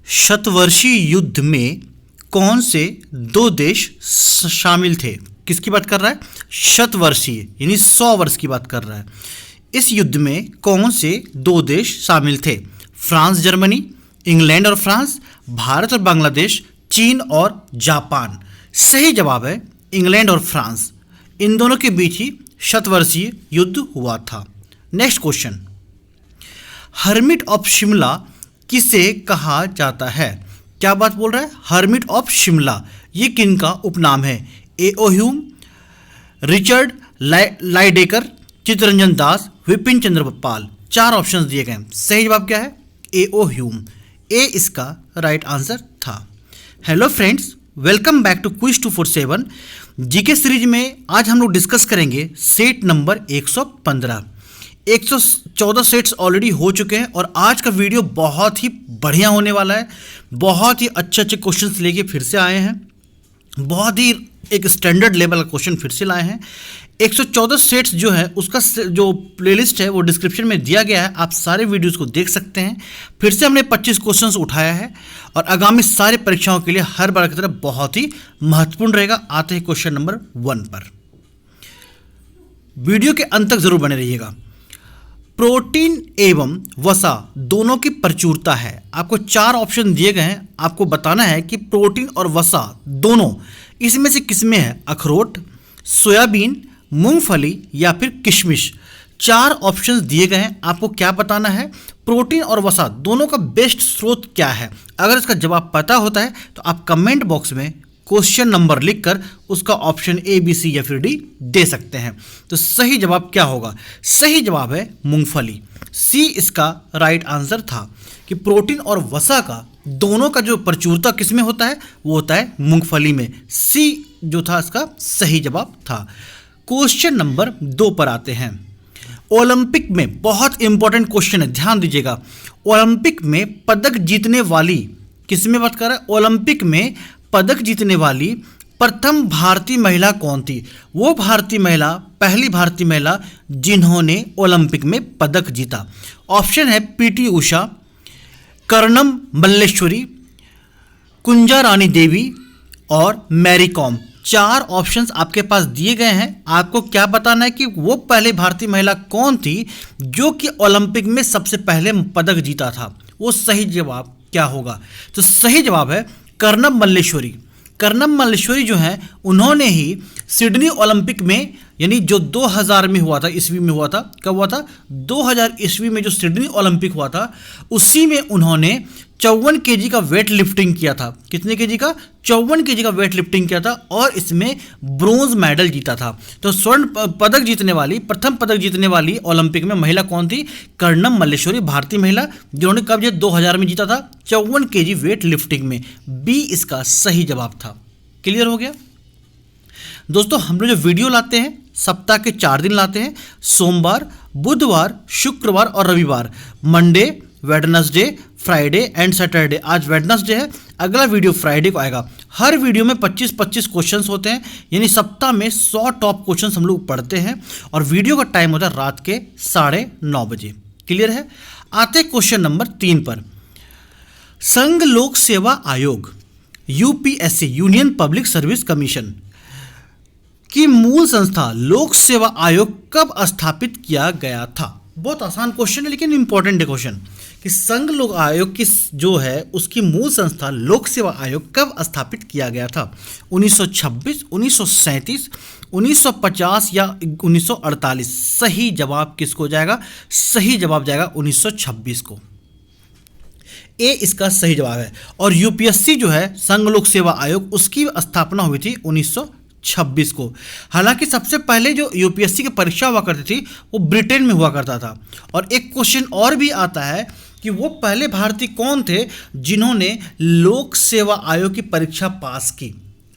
शतवर्षीय युद्ध में कौन से दो देश शामिल थे? किसकी बात कर रहा है? शतवर्षीय यानी 100 वर्ष की बात कर रहा है। इस युद्ध में कौन से दो देश शामिल थे? फ्रांस जर्मनी, इंग्लैंड और फ्रांस, भारत और बांग्लादेश, चीन और जापान। सही जवाब है इंग्लैंड और फ्रांस। इन दोनों के बीच ही शतवर्षीय युद्ध हुआ था। Next question, hermit of Shimla किसे कहा जाता है? क्या बात बोल रहा है? हर्मिट ऑफ शिमला ये किन का उपनाम है? A.O.. Hume, Richard लाइडेकर, Chittaranjan Das, Vipin Chandra Pal. 4 options दिए गए। सही जवाब क्या है? ए.ओ. ह्यूम। ए इसका राइट आंसर था। Hello friends, welcome back to quiz 247 GK series में। आज हम लोग डिस्कस करेंगे सेट नंबर 115। 114 सेट्स ऑलरेडी हो चुके हैं और आज का वीडियो बहुत ही बढ़िया होने वाला है। बहुत ही अच्छे अच्छे क्वेश्चंस लेके फिर से आए हैं। बहुत ही एक स्टैंडर्ड लेवल का क्वेश्चन फिर से लाए हैं। 114 सेट्स जो है उसका जो प्लेलिस्ट है वो डिस्क्रिप्शन में दिया गया है। आप सारे वीडियोस को देख सकते हैं। फिर से हमने 25 क्वेश्चंस उठाया है और आगामी सारी परीक्षाओं के लिए हर बार की तरह बहुत ही महत्वपूर्ण रहेगा। आते हैं क्वेश्चन नंबर 1 पर। वीडियो के अंत तक जरूर बने रहिएगा। प्रोटीन एवं वसा दोनों की प्रचुरता है। आपको 4 ऑप्शन दिए गए हैं। आपको बताना है कि प्रोटीन और वसा दोनों इसमें से किसमें है? अखरोट, सोयाबीन, मूंगफली या फिर किशमिश। 4 ऑप्शंस दिए गए हैं। आपको क्या बताना है? प्रोटीन और वसा दोनों का बेस्ट स्रोत क्या है? अगर इसका जवाब पता होता है तो आप कमेंट बॉक्स में क्वेश्चन नंबर लिखकर उसका ऑप्शन ए, बी, सी या फिर डी दे सकते हैं। तो सही जवाब क्या होगा? सही जवाब है मूंगफली। सी इसका राइट आंसर था कि प्रोटीन और वसा का दोनों का जो प्रचुरता किसमें होता है? वो होता है मूंगफली में। सी जो था इसका सही जवाब था। क्वेश्चन नंबर 2 पर आते हैं। ओलंपिक में बहुत इंपॉर्टेंट क्वेश्चन है, ध्यान दीजिएगा। ओलंपिक में पदक जीतने वाली, किसमें बात कर रहा है? ओलंपिक में पदक जीतने वाली प्रथम भारतीय महिला कौन थी? वो भारतीय महिला, पहली भारतीय महिला जिन्होंने ओलंपिक में पदक जीता। ऑप्शन है पीटी उषा, कर्णम मल्लेश्वरी, कुंजा रानी देवी और मैरी कॉम। 4 ऑप्शंस आपके पास दिए गए हैं। आपको क्या बताना है कि वो पहले भारतीय महिला कौन थी जो कि ओलंपिक में सबसे पहले पदक जीता था। वो सही जवाब क्या होगा? तो सही जवाब है कर्णम मल्लेश्वरी। कर्णम मल्लेश्वरी जो हैं उन्होंने ही सिडनी ओलंपिक में, यानी जो 2000 में हुआ था, ईस्वी में हुआ था। कब हुआ था? 2000 ईस्वी में जो सिडनी ओलंपिक हुआ था उसी में उन्होंने 54 केजी का वेट लिफ्टिंग किया था। कितने केजी का? 54 केजी का वेट लिफ्टिंग किया था और इसमें ब्रोंज मेडल जीता था। तो स्वर्ण पदक जीतने वाली, प्रथम पदक जीतने वाली ओलंपिक में महिला कौन थी? कर्णम मल्लेश्वरी, भारतीय महिला, जिन्होंने कब ये 2000 में जीता था 54 केजी वेट लिफ्टिंग में। बी इसका सही जवाब था। क्लियर हो गया दोस्तों? हम लोग जो वीडियो लाते हैं सप्ताह के 4 दिन लाते हैं, सोमवार, बुधवार, शुक्रवार और रविवार। Monday, Wednesday, Friday and Saturday. आज वेडनेसडे है, अगला वीडियो फ्राइडे को आएगा। हर वीडियो में 25-25 क्वेश्चंस होते हैं, यानी सप्ताह में 100 टॉप क्वेश्चंस हम लोग पढ़ते हैं और वीडियो का टाइम होता है रात के 9:30 बजे। क्लियर है? आते क्वेश्चन नंबर 3 पर। संघ लोक सेवा आयोग, UPSC, union public service commission की मूल संस्था लोक सेवा आयोग कब स्थापित किया गया था? बहुत आसान क्वेश्चन है लेकिन इंपॉर्टेंट है क्वेश्चन कि संघ लोक आयोग की जो है उसकी मूल संस्था लोक सेवा आयोग कब स्थापित किया गया था? 1926, 1937, 1950 या 1948? सही जवाब किसको जाएगा? सही जवाब जाएगा 1926 को। ए इसका सही जवाब है। और यूपीएससी जो है संघ लोक सेवा आयोग, उसकी स्थापना हुई थी 1926 को। हालांकि सबसे पहले जो यूपीएससी की परीक्षा हुआ करती थी वो ब्रिटेन में हुआ करता था। और एक क्वेश्चन और भी आता है कि वो पहले भारतीय कौन थे जिन्होंने लोक सेवा आयोग की परीक्षा पास की,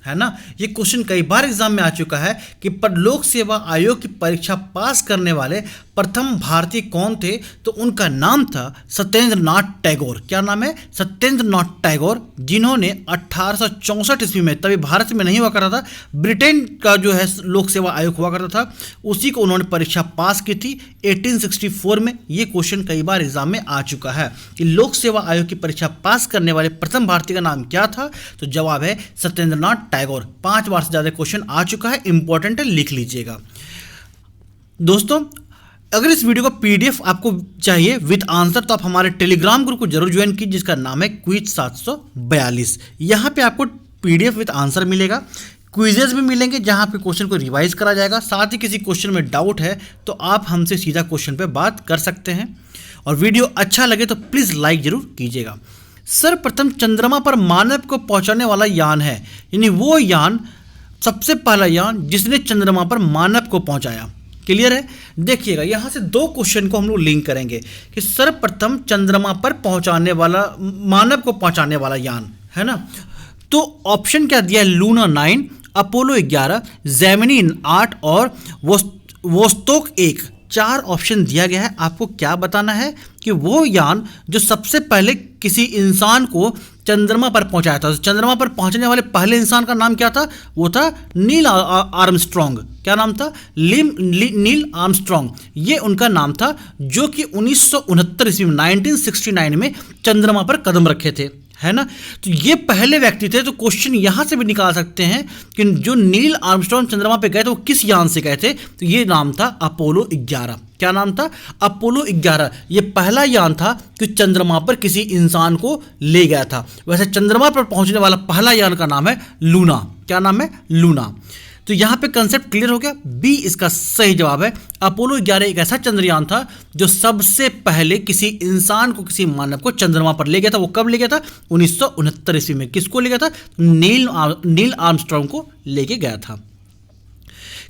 है ना। ये क्वेश्चन कई बार एग्जाम में आ चुका है कि पर लोक सेवा आयोग की परीक्षा पास करने वाले प्रथम भारतीय कौन थे, तो उनका नाम था सत्येंद्र नाथ टैगोर। क्या नाम है? सत्येंद्र नाथ टैगोर, जिन्होंने 1864 ईस्वी में, तभी भारत में नहीं हुआ करता था, ब्रिटेन का जो है लोक सेवा आयोग हुआ करता था, उसी को उन्होंने परीक्षा पास की थी 1864 में। ये क्वेश्चन कई बार एग्जाम में आ चुका है कि लोक सेवा आयोग की परीक्षा पास करने वाले प्रथम भारतीय का नाम क्या था, तो जवाब है सत्येंद्र नाथ टैगोर। 5 बार से ज़्यादा क्वेश्चन आ चुका है, इंपॉर्टेंट है, लिख लीजिएगा। दोस्तों, अगर इस वीडियो का पीडीएफ आपको चाहिए विद आंसर, तो आप हमारे टेलीग्राम ग्रुप को जरूर ज्वाइन कीजिए, जिसका नाम है क्विज 742। यहाँ पे आपको पीडीएफ विद आंसर मिलेगा, क्विजेज भी मिलेंगे जहाँ पे क्वेश्चन को रिवाइज करा जाएगा। साथ ही किसी क्वेश्चन में डाउट है तो आप हमसे सीधा क्वेश्चन पे बात कर सकते हैं। और वीडियो अच्छा लगे तो प्लीज़ लाइक जरूर कीजिएगा। सर्वप्रथम चंद्रमा पर मानव को पहुंचाने वाला यान है, यानी वो यान, सबसे पहला यान जिसने चंद्रमा पर मानव को पहुंचाया। क्लियर है? देखिएगा, यहाँ से 2 क्वेश्चन को हम लोग लिंक करेंगे कि सर्वप्रथम चंद्रमा पर पहुंचाने वाला, मानव को पहुंचाने वाला यान, है ना। तो ऑप्शन क्या दिया है? लूना 9, अपोलो 11, जेमिनी 8 और वोस्तोक 1। 4 ऑप्शन दिया गया है। आपको क्या बताना है कि वो यान जो सबसे पहले किसी इंसान को चंद्रमा पर पहुंचाया था, चंद्रमा पर पहुंचने वाले पहले इंसान का नाम क्या था? वो था नील आर्मस्ट्रॉन्ग। क्या नाम था? नील आर्मस्ट्रॉन्ग, ये उनका नाम था, जो कि 1969 ईस्वी में 1969 में चंद्रमा पर कदम रखे थे, है ना। तो ये पहले व्यक्ति थे। तो क्वेश्चन यहां से भी निकाल सकते हैं कि जो नील आर्मस्ट्रॉन्ग चंद्रमा पे गए थे वो किस यान से गए थे, तो ये नाम था अपोलो 11। क्या नाम था? अपोलो 11। ये पहला यान था कि चंद्रमा पर किसी इंसान को ले गया था। वैसे चंद्रमा पर पहुंचने वाला पहला यान का नाम है लूना। क्या नाम है? लूना। तो यहाँ पे कंसेप्ट क्लियर हो गया। बी इसका सही जवाब है। अपोलो 11 एक ऐसा चंद्रयान था जो सबसे पहले किसी इंसान को, किसी मानव को चंद्रमा पर ले गया था। वो कब ले गया था? 1969 ईस्वी में। किसको ले गया था? नील आर्मस्ट्रॉन्ग को लेके गया था।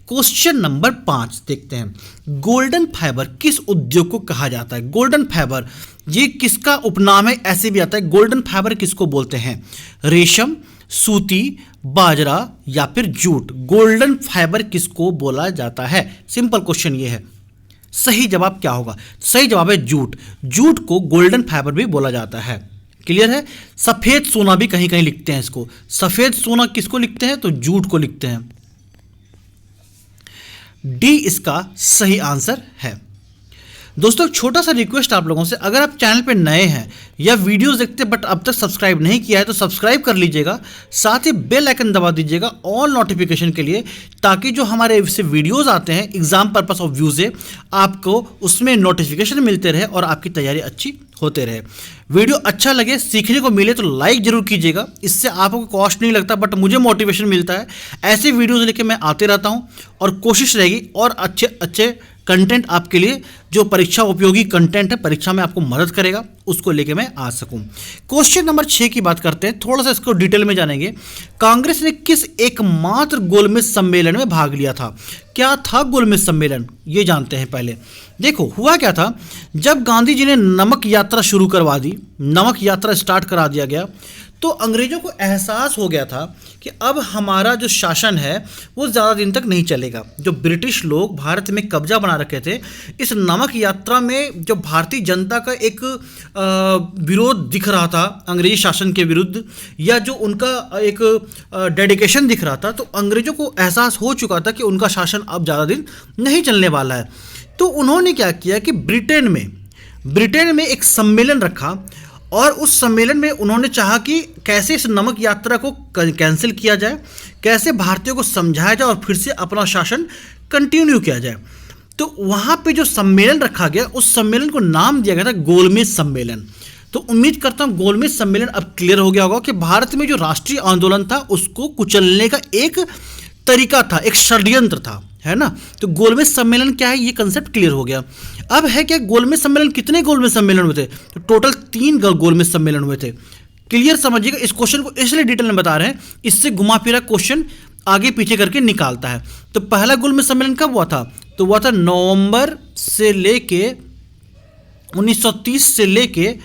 क्वेश्चन नंबर 5 देखते हैं। गोल्डन फाइबर किस उद्योग को कहा जाता है? गोल्डन फाइबर ये किसका उपनाम है? ऐसे भी आता है। गोल्डन फाइबर किसको बोलते हैं? रेशम, सूती, बाजरा या फिर जूट। गोल्डन फाइबर किसको बोला जाता है? सिंपल क्वेश्चन ये है। सही जवाब क्या होगा? सही जवाब है जूट। जूट को गोल्डन फाइबर भी बोला जाता है। क्लियर है? सफेद सोना भी कहीं कहीं लिखते हैं इसको। सफेद सोना किसको लिखते हैं? तो जूट को लिखते हैं। डी इसका सही आंसर है। दोस्तों, एक छोटा सा रिक्वेस्ट आप लोगों से, अगर आप चैनल पे नए हैं या वीडियोस देखते बट अब तक सब्सक्राइब नहीं किया है तो सब्सक्राइब कर लीजिएगा। साथ ही बेल आइकन दबा दीजिएगा ऑल नोटिफिकेशन के लिए, ताकि जो हमारे से वीडियोस आते हैं एग्जाम पर्पस ऑफ व्यू से, आपको उसमें नोटिफिकेशन मिलते रहे और आपकी तैयारी अच्छी होते रहे। वीडियो अच्छा लगे, सीखने को मिले तो लाइक जरूर कीजिएगा। इससे आपको कॉस्ट नहीं लगता बट मुझे मोटिवेशन मिलता है। ऐसे वीडियोस लेके मैं आते रहता हूँ और कोशिश रहेगी और अच्छे अच्छे कंटेंट आपके लिए, जो परीक्षा उपयोगी कंटेंट है, परीक्षा में आपको मदद करेगा, उसको लेके मैं आ सकूं। क्वेश्चन नंबर 6 की बात करते हैं, थोड़ा सा इसको डिटेल में जानेंगे। कांग्रेस ने किस एकमात्र गोलमेज सम्मेलन में भाग लिया था? क्या था गोलमेज सम्मेलन? ये जानते हैं पहले। देखो, हुआ क्या था, जब गांधी जी ने नमक यात्रा शुरू करवा दी, नमक यात्रा स्टार्ट करा दिया गया, तो अंग्रेजों को एहसास हो गया था कि अब हमारा जो शासन है वो ज़्यादा दिन तक नहीं चलेगा। जो ब्रिटिश लोग भारत में कब्जा बना रखे थे, इस नमक यात्रा में जो भारतीय जनता का एक विरोध दिख रहा था अंग्रेजी शासन के विरुद्ध, या जो उनका एक डेडिकेशन दिख रहा था, तो अंग्रेजों को एहसास हो चुका था कि उनका शासन अब ज़्यादा दिन नहीं चलने वाला है। तो उन्होंने क्या किया कि ब्रिटेन में एक सम्मेलन रखा और उस सम्मेलन में उन्होंने चाहा कि कैसे इस नमक यात्रा को कैंसिल किया जाए, कैसे भारतीयों को समझाया जाए और फिर से अपना शासन कंटिन्यू किया जाए। तो वहाँ पे जो सम्मेलन रखा गया, उस सम्मेलन को नाम दिया गया था गोलमेज सम्मेलन। तो उम्मीद करता हूँ गोलमेज सम्मेलन अब क्लियर हो गया होगा कि भारत में जो राष्ट्रीय आंदोलन था उसको कुचलने का एक तरीका था, एक षड्यंत्र था, है ना। तो गोलमेज सम्मेलन क्या है, ये कंसेप्ट क्लियर हो गया। अब है क्या, गोलमेज सम्मेलन, कितने गोलमेज सम्मेलन हुए थे? तो टोटल 3 गोलमेज सम्मेलन हुए थे। क्लियर समझिएगा, इस क्वेश्चन को इसलिए डिटेल में बता रहे हैं, इससे घुमा फिरा क्वेश्चन आगे पीछे करके निकालता है। तो पहला गोलमेज सम्मेलन कब हुआ था? तो हुआ था नवंबर से लेके 1930 से लेके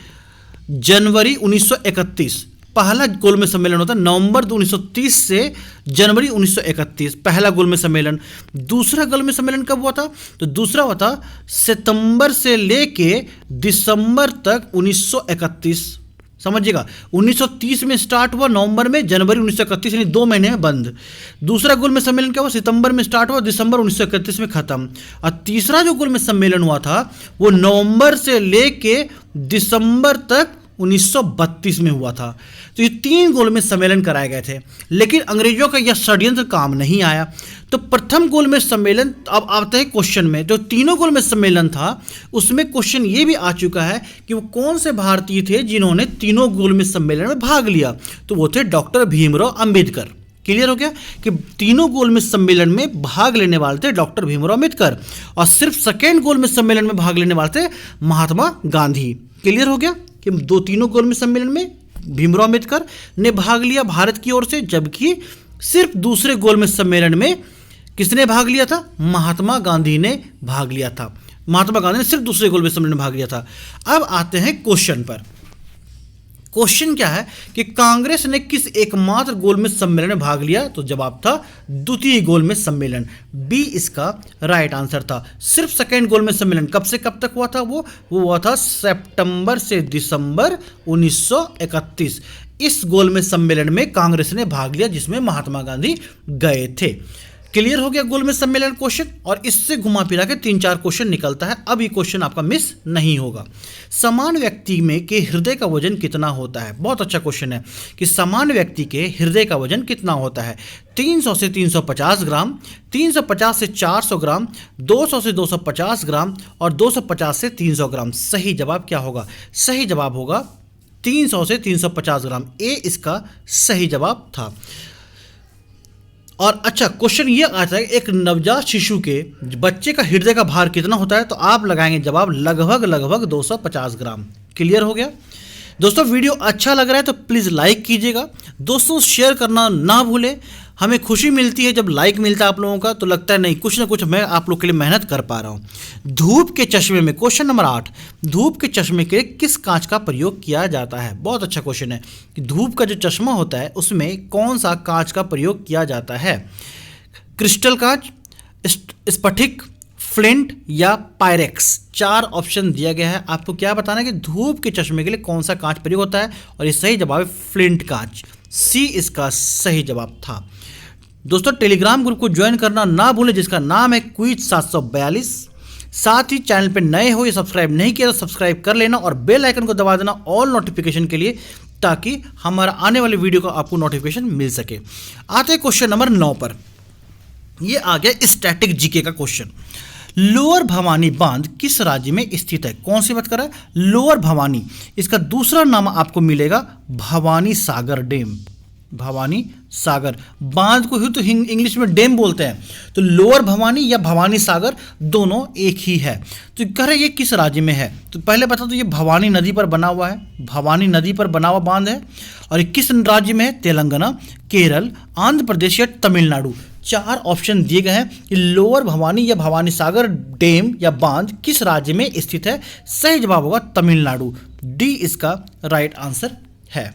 जनवरी 1931। पहला गोलमेज सम्मेलन होता है नवंबर 1930 से जनवरी 1931, पहला गोलमेज सम्मेलन। दूसरा गोलमेज सम्मेलन कब हुआ था? तो दूसरा हुआ था सितंबर से लेके दिसंबर तक 1931। समझिएगा, 1930 में स्टार्ट हुआ नवंबर में, जनवरी 1931 यानी 2 महीने में बंद। दूसरा गोलमेज सम्मेलन क्या हुआ? सितंबर में स्टार्ट हुआ, दिसंबर 1931 में खत्म। और तीसरा जो गोलमेज सम्मेलन हुआ था वो नवंबर से लेके दिसंबर तक 1932 में हुआ था। तो ये 3 गोलमेज सम्मेलन कराए गए थे, लेकिन अंग्रेजों का यह षड्यंत्र काम नहीं आया। तो प्रथम गोलमेज सम्मेलन, अब आते हैं क्वेश्चन में। जो तीनों गोलमेज सम्मेलन था उसमें क्वेश्चन ये भी आ चुका है कि वो कौन से भारतीय थे जिन्होंने तीनों गोलमेज सम्मेलन में भाग लिया। तो वो थे डॉक्टर भीमराव अंबेडकर। क्लियर हो गया कि तीनों गोलमेज सम्मेलन में भाग लेने वाले थे डॉक्टर भीमराव अंबेडकर, और सिर्फ सेकेंड गोलमेज सम्मेलन में भाग लेने वाले थे महात्मा गांधी। क्लियर हो गया कि तीनों गोलमेज सम्मेलन में भीमराव अंबेडकर ने भाग लिया भारत की ओर से, जबकि सिर्फ दूसरे गोलमेज सम्मेलन में किसने भाग लिया था? महात्मा गांधी ने भाग लिया था। महात्मा गांधी ने सिर्फ दूसरे गोलमेज सम्मेलन में भाग लिया था। अब आते हैं क्वेश्चन पर। क्वेश्चन क्या है कि कांग्रेस ने किस एकमात्र गोलमेज सम्मेलन में भाग लिया? तो जवाब था द्वितीय गोलमेज सम्मेलन, बी इसका राइट आंसर था। सिर्फ सेकेंड गोलमेज सम्मेलन कब से कब तक हुआ था? वो हुआ था सितंबर से दिसंबर 1931। इस गोलमेज सम्मेलन में कांग्रेस ने भाग लिया जिसमें महात्मा गांधी गए थे। क्लियर हो गया गोलमेज सम्मेलन क्वेश्चन, और इससे घुमा फिरा के 3-4 क्वेश्चन निकलता है। अब ये क्वेश्चन आपका मिस नहीं होगा। समान व्यक्ति में के हृदय का वजन कितना होता है? बहुत अच्छा क्वेश्चन है कि समान व्यक्ति के हृदय का वजन कितना होता है? 300 से 350 ग्राम, 350 से 400 ग्राम, 200 से 250 ग्राम और 250 से 300 ग्राम। सही जवाब क्या होगा? सही जवाब होगा 300 से 350 ग्राम। ए इसका सही जवाब था। और अच्छा क्वेश्चन ये आता है एक नवजात शिशु के बच्चे का हृदय का भार कितना होता है? तो आप लगाएंगे जवाब लगभग 250 ग्राम। क्लियर हो गया दोस्तों? वीडियो अच्छा लग रहा है तो प्लीज़ लाइक कीजिएगा। दोस्तों शेयर करना ना भूलें। हमें खुशी मिलती है जब लाइक मिलता है आप लोगों का, तो लगता है नहीं कुछ ना कुछ मैं आप लोग के लिए मेहनत कर पा रहा हूँ। धूप के चश्मे में, क्वेश्चन नंबर 8, धूप के चश्मे के किस कांच का प्रयोग किया जाता है? बहुत अच्छा क्वेश्चन है कि धूप का जो चश्मा होता है उसमें कौन सा कांच का प्रयोग किया जाता है? क्रिस्टल कांच, स्फटिक, फ्लिंट या पायरेक्स। 4 ऑप्शन दिया गया है। आपको क्या बताना है कि धूप के चश्मे के लिए कौन सा कांच प्रयोग होता है, और ये सही जवाब है फ्लिंट कांच। सी इसका सही जवाब था। दोस्तों टेलीग्राम ग्रुप को ज्वाइन करना ना भूलें जिसका नाम है क्विज 742। साथ ही चैनल पे नए हो या सब्सक्राइब नहीं किया तो सब्सक्राइब कर लेना और बेल आइकन को दबा देना ऑल नोटिफिकेशन के लिए, ताकि हमारा आने वाले वीडियो का आपको नोटिफिकेशन मिल सके। आते हैं क्वेश्चन नंबर 9 पर। ये आ गया स्टैटिक जीके का क्वेश्चन। लोअर भवानी बांध किस राज्य में स्थित है? कौन सी बात कर रहा है? लोअर भवानी। इसका दूसरा नाम आपको मिलेगा भवानी सागर डैम। भवानी सागर बांध को ही तो इंग्लिश में डैम बोलते हैं। तो लोअर भवानी या भवानी सागर दोनों एक ही है। तो कह रहे ये किस राज्य में है? तो पहले बता दो ये भवानी नदी पर बना हुआ है। भवानी नदी पर बना हुआ बांध है। और ये किस राज्य में है? तेलंगाना, केरल, आंध्र प्रदेश या तमिलनाडु। 4 ऑप्शन दिए गए हैं कि लोअर भवानी या भवानी सागर डैम या बांध किस राज्य में स्थित है। सही जवाब होगा तमिलनाडु। डी इसका राइट आंसर है।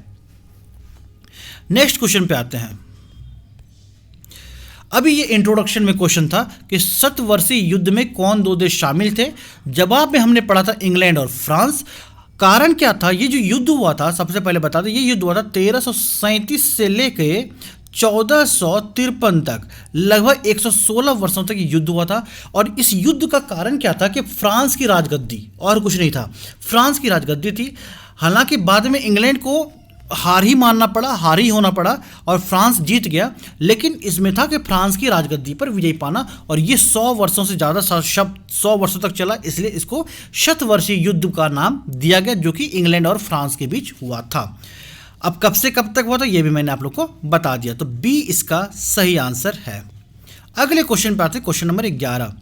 नेक्स्ट क्वेश्चन पे आते हैं। अभी ये इंट्रोडक्शन में क्वेश्चन था कि शतवर्षीय युद्ध में कौन 2 देश शामिल थे? जवाब में हमने पढ़ा था इंग्लैंड और फ्रांस। कारण क्या था? ये जो युद्ध हुआ था, सबसे पहले बता दें, ये युद्ध हुआ था 1337 से लेके 1453 तक, लगभग 116 वर्षों तक ये युद्ध हुआ था। और इस युद्ध का कारण क्या था कि फ्रांस की राजगद्दी, और कुछ नहीं था, फ्रांस की राजगद्दी थी। हालांकि बाद में इंग्लैंड को हार ही मानना पड़ा, हार ही होना पड़ा और फ्रांस जीत गया, लेकिन इसमें था कि फ्रांस की राजगद्दी पर विजय पाना। और ये 100 वर्षों से ज़्यादा 100 वर्षों तक चला, इसलिए इसको शतवर्षीय युद्ध का नाम दिया गया, जो कि इंग्लैंड और फ्रांस के बीच हुआ था। अब कब से कब तक हुआ था ये भी मैंने आप लोग को बता दिया। तो बी इसका सही आंसर है। अगले क्वेश्चन पे आते हैं, क्वेश्चन नंबर 11।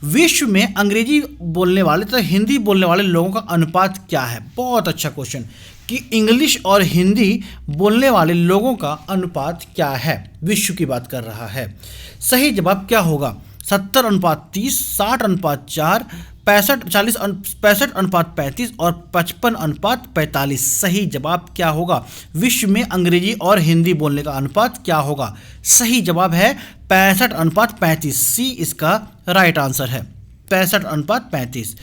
विश्व में अंग्रेजी बोलने वाले तथा हिंदी बोलने वाले लोगों का अनुपात क्या है? बहुत अच्छा क्वेश्चन कि इंग्लिश और हिंदी बोलने वाले लोगों का अनुपात क्या है? विश्व की बात कर रहा है। सही जवाब क्या होगा? 70:30, 60:4, 65:35 और 55:45। सही जवाब क्या होगा? विश्व में अंग्रेजी और हिंदी बोलने का अनुपात क्या होगा? सही जवाब है 65:35। सी इसका राइट आंसर है, 65:35।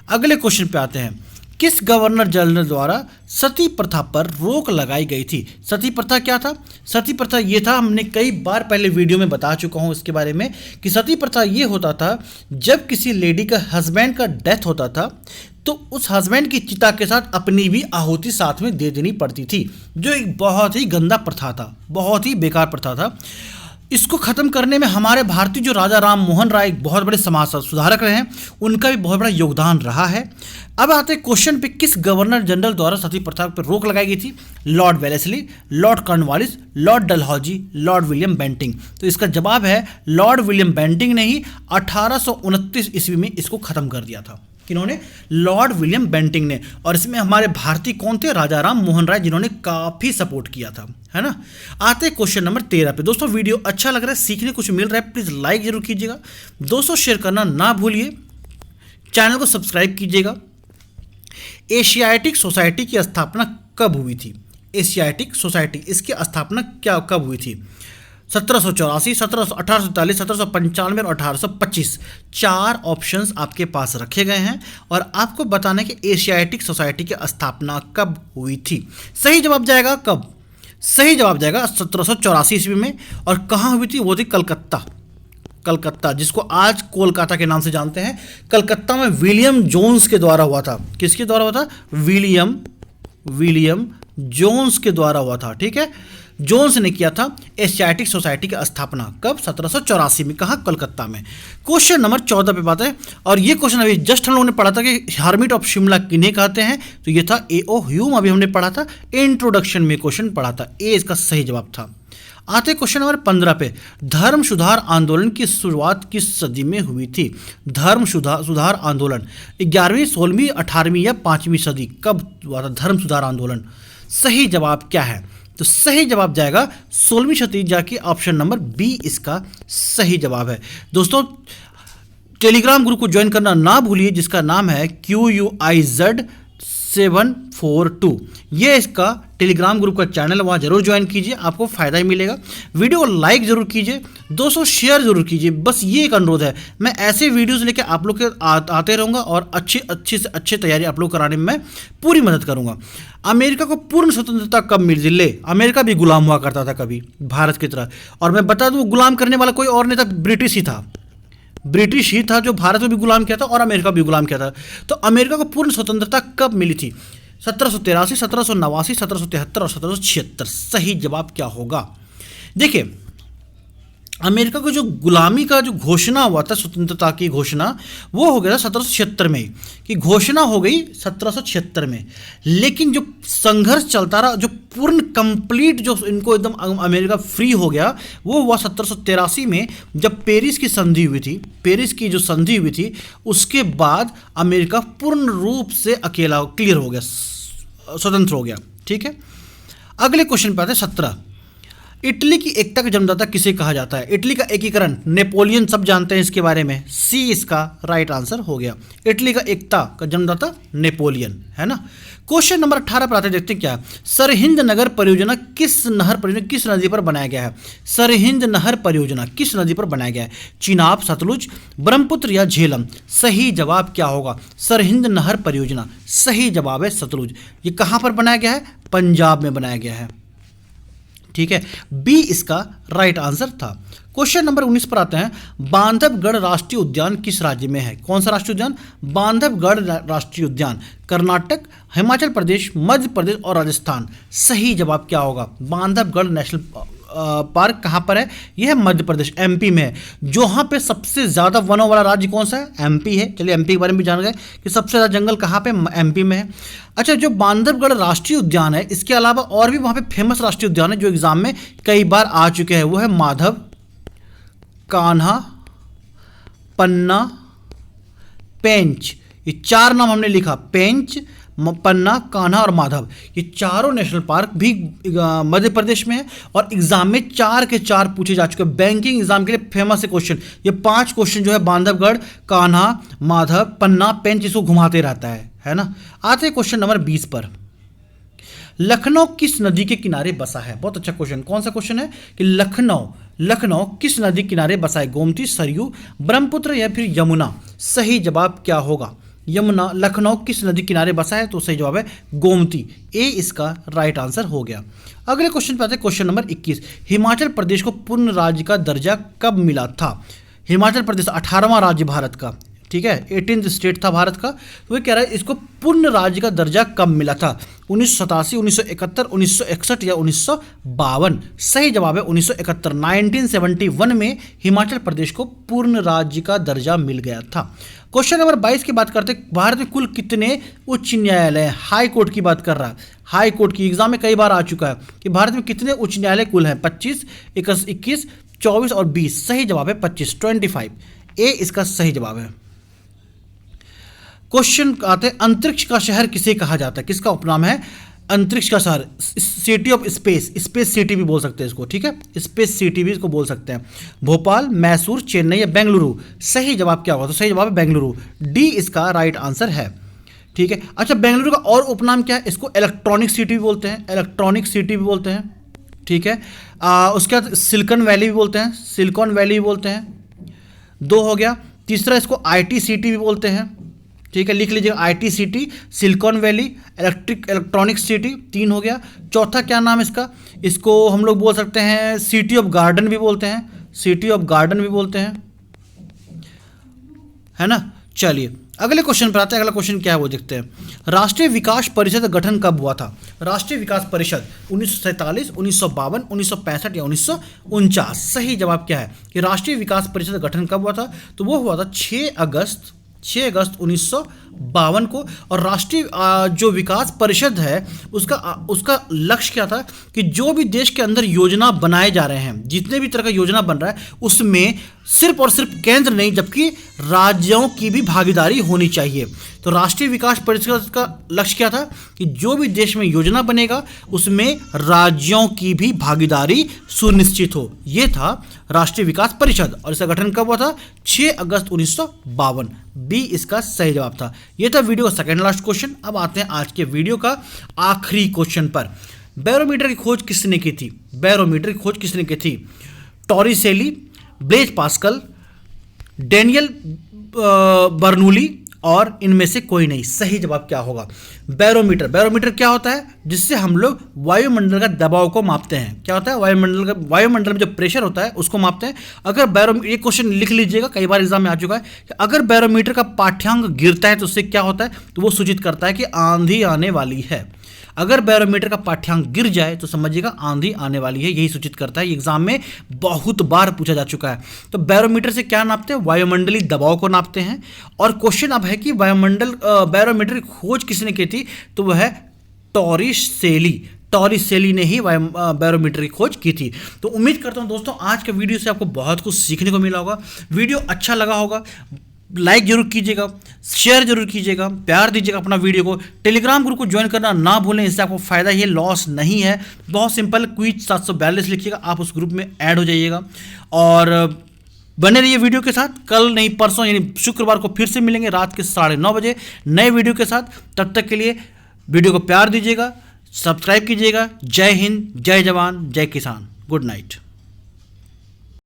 अगले क्वेश्चन पे आते हैं। किस गवर्नर जनरल द्वारा सती प्रथा पर रोक लगाई गई थी? सती प्रथा क्या था? सती प्रथा ये था, हमने कई बार पहले वीडियो में बता चुका हूँ इसके बारे में, कि सती प्रथा ये होता था जब किसी लेडी का हस्बैंड का डेथ होता था तो उस हस्बैंड की चिता के साथ अपनी भी आहुति साथ में दे देनी पड़ती थी, जो एक बहुत ही गंदा प्रथा था, बहुत ही बेकार प्रथा था। इसको ख़त्म करने में हमारे भारतीय जो राजा राम मोहन राय एक बहुत बड़े समाज सुधारक रहे हैं, उनका भी बहुत बड़ा योगदान रहा है। अब आते हैं क्वेश्चन पे, किस गवर्नर जनरल द्वारा सती प्रथा पर रोक लगाई गई थी? Lord Wellesley, Lord Cornwallis, Lord Dalhousie, Lord William Bentinck. तो इसका जवाब है लॉर्ड विलियम बेंटिंक ने ही 1829 ईस्वी में इसको ख़त्म कर दिया था। किन्होंने? लॉर्ड विलियम बेंटिंक ने। और इसमें हमारे भारतीय कौन थे? राजा राम मोहन राय, जिन्होंने काफ़ी सपोर्ट किया था, है ना। आते हैं क्वेश्चन नंबर 13 पे। दोस्तों वीडियो अच्छा लग रहा है, सीखने कुछ मिल रहा है, प्लीज़ लाइक जरूर कीजिएगा, दोस्तों शेयर करना ना भूलिए, चैनल को सब्सक्राइब कीजिएगा। एशियाटिक सोसाइटी की स्थापना कब हुई थी? एशियाटिक सोसाइटी, इसकी स्थापना कब हुई थी? 1784, 1843, 1795 और 1825। 4 ऑप्शंस आपके पास रखे गए हैं और आपको बताना है कि एशियाटिक सोसाइटी की स्थापना कब हुई थी। सही जवाब जाएगा कब? सही जवाब जाएगा 1784 ईस्वी में। और कहाँ हुई थी? वो थी कलकत्ता। कलकत्ता, जिसको आज कोलकाता के नाम से जानते हैं, कलकत्ता में विलियम जोन्स के द्वारा हुआ था। किसके द्वारा हुआ था? विलियम जोन्स के द्वारा हुआ था। ठीक है, जोन्स ने किया था एशियाटिक सोसाइटी की स्थापना। कब? 1784 में। कहाँ? कलकत्ता में। क्वेश्चन नंबर 14 पे बात है, और ये क्वेश्चन अभी जस्ट हम लोगों ने पढ़ा था कि हर्मिट ऑफ शिमला किन्हें कहते हैं, तो ये था A.O. ह्यूम। अभी हमने पढ़ा था, इंट्रोडक्शन में क्वेश्चन पढ़ा था, ए इसका सही जवाब था। आते क्वेश्चन नंबर 15 पे, धर्म सुधार आंदोलन की शुरुआत किस सदी में हुई थी? धर्म सुधार आंदोलन 11वीं, 16वीं, 18वीं या 5वीं सदी? कब हुआ था धर्म सुधार आंदोलन? सही जवाब क्या है? तो सही जवाब जाएगा 16वीं सदी, जाके ऑप्शन नंबर बी इसका सही जवाब है। दोस्तों टेलीग्राम ग्रुप को ज्वाइन करना ना भूलिए, जिसका नाम है QUIZ 742। ये इसका टेलीग्राम ग्रुप का चैनल, वहाँ जरूर ज्वाइन कीजिए, आपको फ़ायदा ही मिलेगा। वीडियो को लाइक जरूर कीजिए, दोस्तों शेयर जरूर कीजिए। बस ये एक अनुरोध है, मैं ऐसे वीडियोज़ लेके आप लोग के आते रहूँगा और अच्छी से अच्छी तैयारी आप लोग कराने में मैं पूरी मदद करूँगा। अमेरिका को पूर्ण स्वतंत्रता कब मिली? ले, अमेरिका भी गुलाम हुआ करता था कभी भारत की तरह, और मैं बता दूँ गुलाम करने वाला कोई और नहीं था, ब्रिटिश ही था। ब्रिटिश ही था जो भारत को भी गुलाम किया था और अमेरिका भी गुलाम किया था। तो अमेरिका को पूर्ण स्वतंत्रता कब मिली थी? 1783, 1789, 1773 और 1776। सही जवाब क्या होगा? देखिए, अमेरिका को जो गुलामी का जो घोषणा हुआ था, स्वतंत्रता की घोषणा, वो हो गया था 1776 में, कि घोषणा हो गई 1776 में। लेकिन जो संघर्ष चलता रहा, जो पूर्ण कंप्लीट जो इनको एकदम अमेरिका फ्री हो गया, वो हुआ 1783 में, जब पेरिस की संधि हुई थी। पेरिस की जो संधि हुई थी, उसके बाद अमेरिका पूर्ण रूप से अकेला क्लियर हो गया, स्वतंत्र हो गया। ठीक है, अगले क्वेश्चन पे आते हैं 17। इटली की एकता का जन्मदाता किसे कहा जाता है? इटली का एकीकरण नेपोलियन, सब जानते हैं इसके बारे में, सी इसका राइट आंसर हो गया। इटली का एकता का जन्मदाता नेपोलियन, है ना। क्वेश्चन नंबर 18 पर आते हैं, देखते हैं क्या है। सरहिंद नगर परियोजना किस नदी पर बनाया गया है? सरहिंद नहर परियोजना किस नदी पर बनाया गया है? चिनाब, सतलुज, ब्रह्मपुत्र या झेलम? सही जवाब क्या होगा? सरहिंद नहर परियोजना, सही जवाब है सतलुज। ये कहाँ पर बनाया गया है? पंजाब में बनाया गया है। ठीक है, बी इसका राइट आंसर था। क्वेश्चन नंबर 19 पर आते हैं, बांधवगढ़ राष्ट्रीय उद्यान किस राज्य में है? कौन सा राष्ट्रीय उद्यान? बांधवगढ़ राष्ट्रीय उद्यान कर्नाटक, हिमाचल प्रदेश, मध्य प्रदेश और राजस्थान। सही जवाब क्या होगा? बांधवगढ़ नेशनल पार्क कहाँ पर है? यह है मध्य प्रदेश, MP में है। जहाँ पे सबसे ज़्यादा वनों वाला राज्य कौन सा है? MP है। चलिए MP के बारे में भी जान गए कि सबसे ज़्यादा जंगल कहाँ पे? MP में है। अच्छा, जो बांधवगढ़ राष्ट्रीय उद्यान है, इसके अलावा और भी वहाँ पे फेमस राष्ट्रीय उद्यान है जो एग्जाम में कई बार आ चुके हैं, वो है माधव, कान्हा, पन्ना, पेंच। ये 4 नाम हमने लिखा, पेंच, पन्ना, कान्हा और माधव, ये चारों नेशनल पार्क भी मध्य प्रदेश में है और एग्जाम में 4 के 4 पूछे जा चुके हैं। बैंकिंग एग्जाम के लिए फेमस है क्वेश्चन, ये 5 क्वेश्चन जो है बांधवगढ़, कान्हा, माधव, पन्ना, पेंच इसको घुमाते रहता है ना। आते हैं क्वेश्चन नंबर 20 पर। लखनऊ किस नदी के किनारे बसा है? बहुत अच्छा क्वेश्चन। कौन सा क्वेश्चन है कि लखनऊ किस नदी के किनारे बसा है? गोमती, सरयू, ब्रह्मपुत्र या फिर यमुना? सही जवाब क्या होगा? यमुना। लखनऊ किस नदी किनारे बसा है? तो सही जवाब है गोमती। ए इसका राइट आंसर हो गया। अगले क्वेश्चन पे आते हैं, क्वेश्चन नंबर 21। हिमाचल प्रदेश को पूर्ण राज्य का दर्जा कब मिला था? हिमाचल प्रदेश 18वां राज्य भारत का, ठीक है, 18th स्टेट था भारत का। तो वो कह रहा है इसको पूर्ण राज्य का दर्जा कब मिला था? 1987, 1971, 1961 या 1952? सही जवाब है 1971। 1971 में हिमाचल प्रदेश को पूर्ण राज्य का दर्जा मिल गया था। क्वेश्चन नंबर 22 की बात करते हैं। भारत में कुल कितने उच्च न्यायालय? हाई कोर्ट की बात कर रहा है। हाई कोर्ट की एग्जाम में कई बार आ चुका है कि भारत में कितने उच्च न्यायालय कुल हैं? 25, 21, 24 और 20? सही जवाब है 25, 25। ए इसका सही जवाब है। क्वेश्चन आते हैं, अंतरिक्ष का शहर किसे कहा जाता है? किसका उपनाम है अंतरिक्ष का शहर? City of space, space city भी बोल सकते हैं इसको, ठीक है, स्पेस सिटी भी इसको बोल सकते हैं। भोपाल, मैसूर, चेन्नई या बेंगलुरु? सही जवाब क्या होगा? तो सही जवाब है बेंगलुरु। डी इसका राइट आंसर है, ठीक है। अच्छा, बेंगलुरु का और उपनाम क्या है? इसको इलेक्ट्रॉनिक सिटी भी बोलते हैं, इलेक्ट्रॉनिक सिटी भी बोलते हैं, ठीक है। उसके बाद सिलिकॉन वैली भी बोलते हैं, सिलिकॉन वैली भी बोलते हैं। 2 हो गया। तीसरा इसको IT सिटी भी बोलते हैं, ठीक है, लिख लीजिए IT city, silicon valley, electronic city. 3 हो गया। चौथा क्या नाम है इसका? इसको हम लोग बोल सकते हैं सिटी ऑफ गार्डन भी बोलते हैं, सिटी ऑफ गार्डन भी बोलते हैं, है ना। चलिए अगले क्वेश्चन पर आते हैं। अगला क्वेश्चन क्या है वो देखते हैं। राष्ट्रीय विकास परिषद का गठन कब हुआ था? राष्ट्रीय विकास परिषद 1947, 1952, 1965 या 1949? सही जवाब क्या है कि राष्ट्रीय विकास परिषद का गठन कब हुआ था? तो वो हुआ था 6 अगस्त 1952 को। और राष्ट्रीय जो विकास परिषद है उसका लक्ष्य क्या था कि जो भी देश के अंदर योजना बनाए जा रहे हैं, जितने भी तरह का योजना बन रहा है, उसमें सिर्फ और सिर्फ केंद्र नहीं जबकि राज्यों की भी भागीदारी होनी चाहिए। तो राष्ट्रीय विकास परिषद का लक्ष्य क्या था कि जो भी देश में योजना बनेगा उसमें राज्यों की भी भागीदारी सुनिश्चित हो। यह था राष्ट्रीय विकास परिषद और इसका गठन कब हुआ था? 6 अगस्त 1952। बी इसका सही जवाब था। यह था वीडियो का सेकंड लास्ट क्वेश्चन। अब आते हैं आज के वीडियो का आखिरी क्वेश्चन पर। बैरोमीटर की खोज किसने की थी? बैरोमीटर की खोज किसने की थी? टॉरिसेली, ब्लेज पास्कल, डेनियल बर्नूली और इनमें से कोई नहीं। सही जवाब क्या होगा? बैरोमीटर क्या होता है? जिससे हम लोग वायुमंडल का दबाव को मापते हैं। क्या होता है? वायुमंडल में जो प्रेशर होता है उसको मापते हैं। अगर ये क्वेश्चन लिख लीजिएगा, कई बार एग्जाम में आ चुका है कि अगर बैरोमीटर का पाठ्यांक गिरता है तो उससे क्या होता है? तो वो सूचित करता है कि आंधी आने वाली है। अगर बैरोमीटर का पाठ्यांक गिर जाए तो समझिएगा आंधी आने वाली है, यही सूचित करता है। एग्जाम में बहुत बार पूछा जा चुका है। तो बैरोमीटर से क्या नापते हैं? वायुमंडलीय दबाव को नापते हैं। और क्वेश्चन अब है कि बैरोमीटर की खोज किसने की थी? तो वह है टॉरिसेली ने ही बैरोमीटर की खोज की थी। तो उम्मीद करता हूं दोस्तों आज के वीडियो से आपको बहुत कुछ सीखने को मिला होगा। वीडियो अच्छा लगा होगा, लाइक जरूर कीजिएगा, शेयर जरूर कीजिएगा, प्यार दीजिएगा अपना वीडियो को। टेलीग्राम ग्रुप को ज्वाइन करना ना भूलें, इससे आपको फ़ायदा ये लॉस नहीं है। बहुत सिंपल, क्विज 742 लिखिएगा, आप उस ग्रुप में ऐड हो जाइएगा। और बने रहिए वीडियो के साथ। कल नहीं परसों यानी शुक्रवार को फिर से मिलेंगे रात के 9:30 बजे नए वीडियो के साथ। तब तक के लिए वीडियो को प्यार दीजिएगा, सब्सक्राइब कीजिएगा। जय हिंद, जय जवान, जय किसान। Good night.